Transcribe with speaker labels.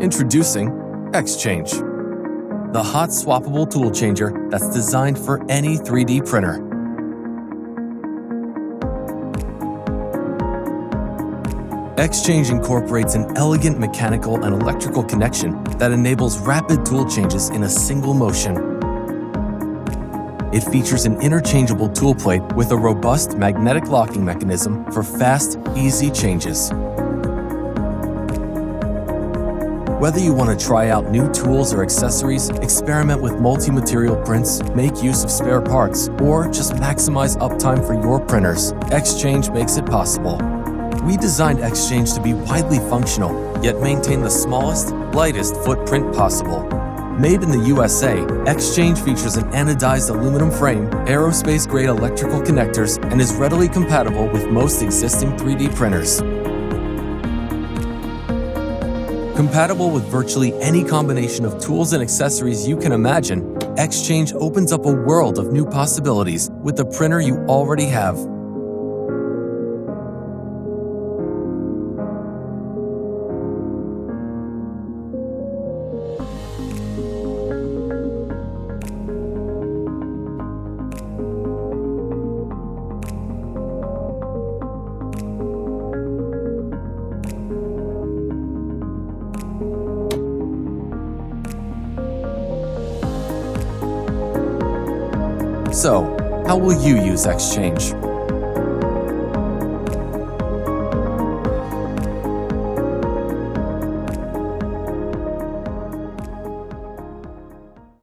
Speaker 1: Introducing XChange, the hot swappable tool changer that's designed for any 3D printer. XChange incorporates an elegant mechanical and electrical connection that enables rapid tool changes in a single motion. It features an interchangeable tool plate with a robust magnetic locking mechanism for fast, easy changes. Whether you want to try out new tools or accessories, experiment with multi-material prints, make use of spare parts, or just maximize uptime for your printers, XChange makes it possible. We designed XChange to be widely functional, yet maintain the smallest, lightest footprint possible. Made in the USA, XChange features an anodized aluminum frame, aerospace-grade electrical connectors, and is readily compatible with most existing 3D printers. Compatible with virtually any combination of tools and accessories you can imagine, XChange opens up a world of new possibilities with the printer you already have. So, how will you use XChange?